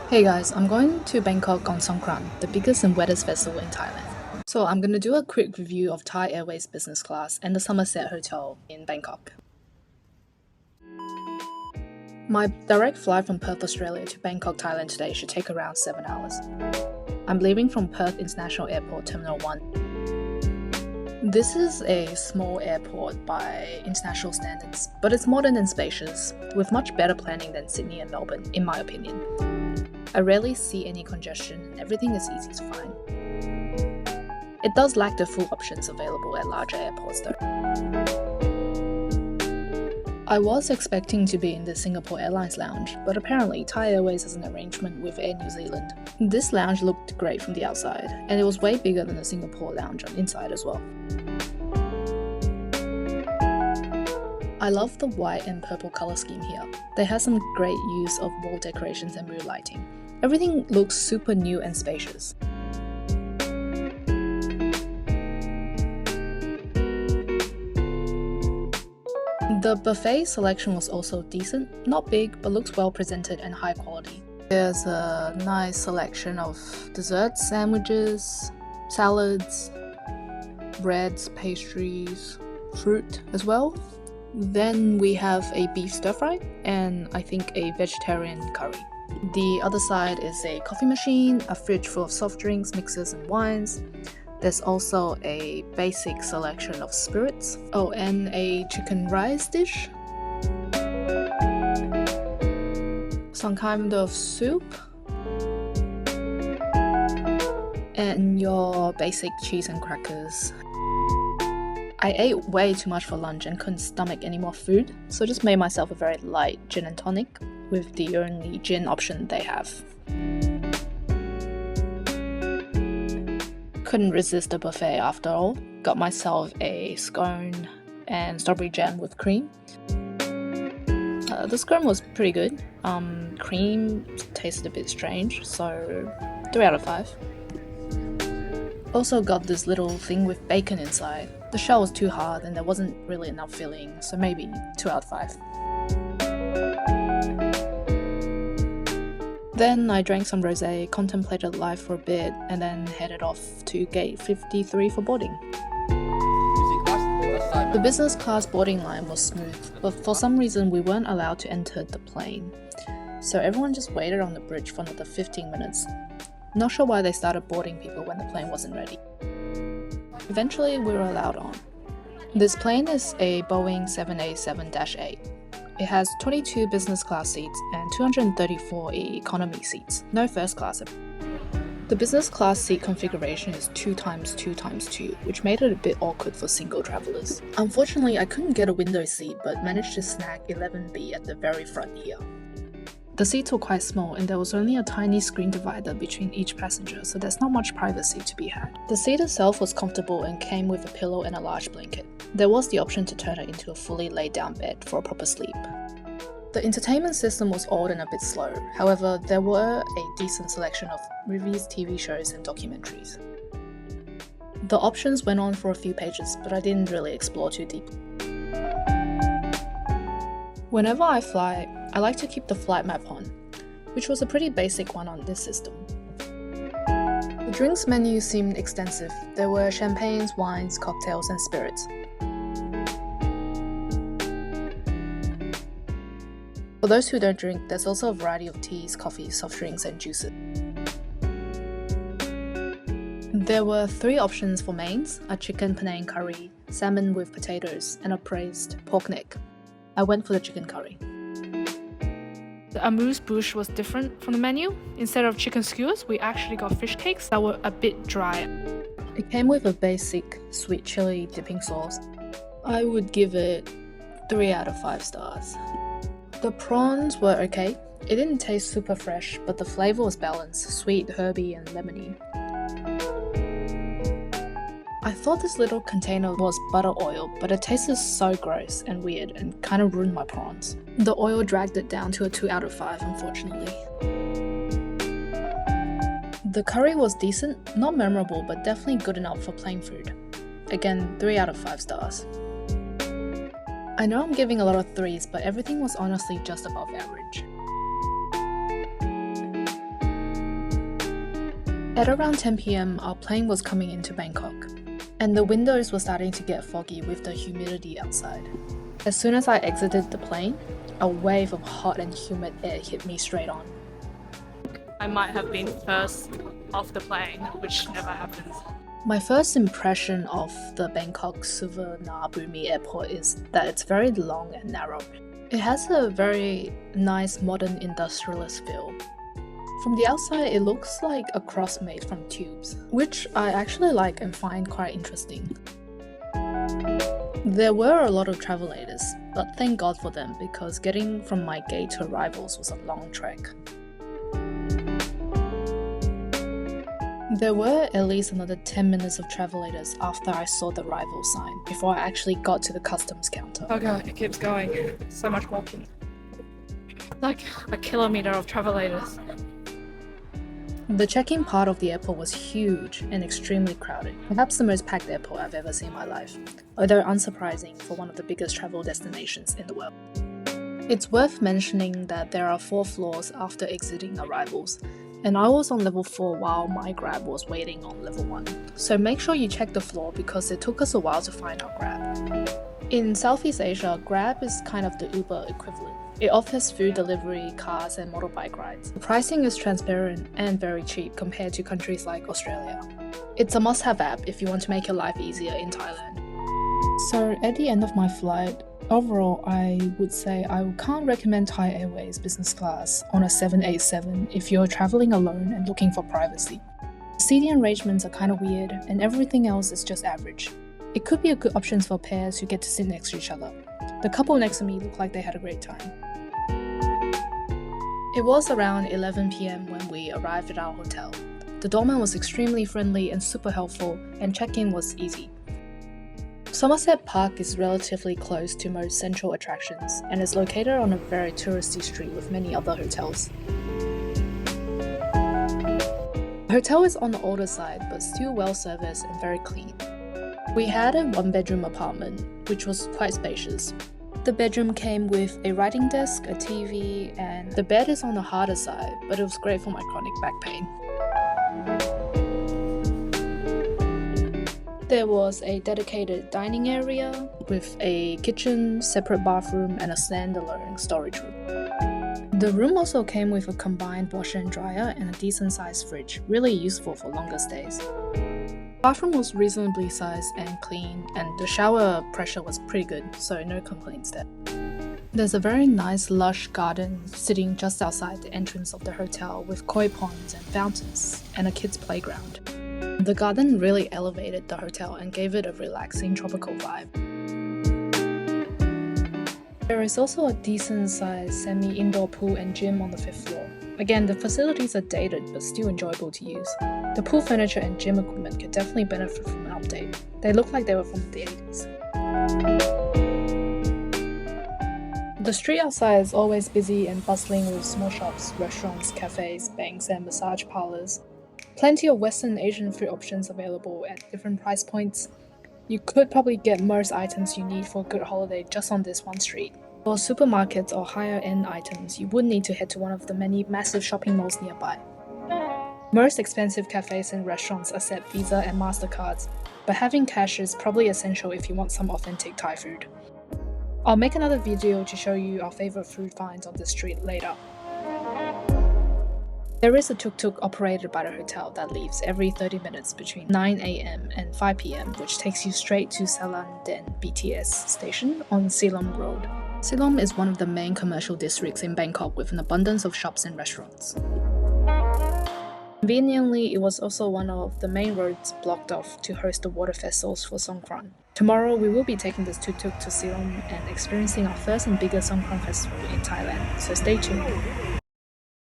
Hey guys, I'm going to Bangkok on Songkran, the biggest and wettest festival in Thailand. So I'm going to do a quick review of Thai Airways business class and the Somerset Hotel in Bangkok. My direct flight from Perth, Australia to Bangkok, Thailand today should take around 7 hours. I'm leaving from Perth International Airport Terminal 1. This is a small airport by international standards, but it's modern and spacious, with much better planning than Sydney and Melbourne, in my opinion. I rarely see any congestion and everything is easy to find. It does lack the full options available at larger airports though. I was expecting to be in the Singapore Airlines lounge, but apparently Thai Airways has an arrangement with Air New Zealand. This lounge looked great from the outside, and it was way bigger than the Singapore lounge on inside as well. I love the white and purple colour scheme here. They have some great use of wall decorations and mood lighting. Everything looks super new and spacious. The buffet selection was also decent, not big, but looks well presented and high quality. There's a nice selection of desserts, sandwiches, salads, breads, pastries, fruit as well. Then we have a beef stir fry and I think a vegetarian curry. The other side is a coffee machine, a fridge full of soft drinks, mixers and wines. There's also a basic selection of spirits. Oh, and a chicken rice dish. Some kind of soup. And your basic cheese and crackers. I ate way too much for lunch and couldn't stomach any more food, so just made myself a very light gin and tonic with the only gin option they have. Couldn't resist the buffet after all. Got myself a scone and strawberry jam with cream. The scone was pretty good. Cream tasted a bit strange, so 3 out of 5. Also got this little thing with bacon inside. The shell was too hard and there wasn't really enough filling, so maybe 2 out of 5. Then I drank some rosé, contemplated life for a bit, and then headed off to gate 53 for boarding. The business class boarding line was smooth, but for some reason we weren't allowed to enter the plane. So everyone just waited on the bridge for another 15 minutes. Not sure why they started boarding people when the plane wasn't ready. Eventually we were allowed on. This plane is a Boeing 787-8. It has 22 business class seats and 234 economy seats, no first class. The business class seat configuration is 2x2x2, which made it a bit awkward for single travellers. Unfortunately, I couldn't get a window seat but managed to snag 11B at the very front here. The seats were quite small and there was only a tiny screen divider between each passenger, so there's not much privacy to be had. The seat itself was comfortable and came with a pillow and a large blanket. There was the option to turn it into a fully laid down bed for a proper sleep. The entertainment system was old and a bit slow, however there were a decent selection of movies, TV shows and documentaries. The options went on for a few pages, but I didn't really explore too deeply. Whenever I fly, I like to keep the flight map on, which was a pretty basic one on this system. The drinks menu seemed extensive. There were champagnes, wines, cocktails and spirits. For those who don't drink, there's also a variety of teas, coffees, soft drinks and juices. There were 3 options for mains, a chicken Penang curry, salmon with potatoes and a braised pork neck. I went for the chicken curry. The amuse-bouche was different from the menu. Instead of chicken skewers, we actually got fish cakes that were a bit dry. It came with a basic sweet chili dipping sauce. I would give it 3 out of 5 stars. The prawns were okay. It didn't taste super fresh, but the flavour was balanced, sweet, herby and lemony. I thought this little container was butter oil, but it tasted so gross and weird and kind of ruined my prawns. The oil dragged it down to a 2 out of 5, unfortunately. The curry was decent, not memorable, but definitely good enough for plain food. Again, 3 out of 5 stars. I know I'm giving a lot of 3s, but everything was honestly just above average. At around 10 p.m, our plane was coming into Bangkok, and the windows were starting to get foggy with the humidity outside. As soon as I exited the plane, a wave of hot and humid air hit me straight on. I might have been first off the plane, which never happens. My first impression of the Bangkok Suvarnabhumi airport is that it's very long and narrow. It has a very nice modern industrialist feel. From the outside, it looks like a cross made from tubes, which I actually like and find quite interesting. There were a lot of travelators, but thank God for them because getting from my gate to arrivals was a long trek. There were at least another 10 minutes of travelators after I saw the arrival sign before I actually got to the customs counter. Oh god, it keeps going. So much walking. Like a kilometer of travelators. The check-in part of the airport was huge and extremely crowded, perhaps the most packed airport I've ever seen in my life, although unsurprising for one of the biggest travel destinations in the world. It's worth mentioning that there are 4 floors after exiting arrivals, and I was on level 4 while my Grab was waiting on level 1, so make sure you check the floor because it took us a while to find our Grab. In Southeast Asia, Grab is kind of the Uber equivalent. It offers food delivery, cars and motorbike rides. The pricing is transparent and very cheap compared to countries like Australia. It's a must-have app if you want to make your life easier in Thailand. So at the end of my flight, overall I would say I can't recommend Thai Airways business class on a 787 if you're traveling alone and looking for privacy. Seating arrangements are kind of weird and everything else is just average. It could be a good option for pairs who get to sit next to each other. The couple next to me looked like they had a great time. It was around 11 p.m. when we arrived at our hotel. The doorman was extremely friendly and super helpful, and check-in was easy. Somerset Park is relatively close to most central attractions and is located on a very touristy street with many other hotels. The hotel is on the older side but still well serviced and very clean. We had a 1-bedroom apartment, which was quite spacious. The bedroom came with a writing desk, a TV, and the bed is on the harder side, but it was great for my chronic back pain. There was a dedicated dining area with a kitchen, separate bathroom, and a standalone storage room. The room also came with a combined washer and dryer and a decent sized fridge, really useful for longer stays. The bathroom was reasonably sized and clean, and the shower pressure was pretty good, so no complaints there. There's a very nice lush garden sitting just outside the entrance of the hotel with koi ponds and fountains, and a kids' playground. The garden really elevated the hotel and gave it a relaxing tropical vibe. There is also a decent-sized semi-indoor pool and gym on the 5th floor. Again, the facilities are dated but still enjoyable to use. The pool furniture and gym equipment could definitely benefit from an update. They look like they were from the 80s. The street outside is always busy and bustling with small shops, restaurants, cafes, banks and massage parlors. Plenty of Western Asian food options available at different price points. You could probably get most items you need for a good holiday just on this one street. For supermarkets or higher-end items, you would need to head to one of the many massive shopping malls nearby. Most expensive cafes and restaurants accept Visa and MasterCards, but having cash is probably essential if you want some authentic Thai food. I'll make another video to show you our favorite food finds on the street later. There is a tuk-tuk operated by the hotel that leaves every 30 minutes between 9 a.m. and 5 p.m, which takes you straight to Thailand BTS station on Silom Road. Silom is one of the main commercial districts in Bangkok with an abundance of shops and restaurants. Conveniently, it was also one of the main roads blocked off to host the water festivals for Songkran. Tomorrow, we will be taking this tuk-tuk to Silom and experiencing our first and biggest Songkran festival in Thailand, so stay tuned.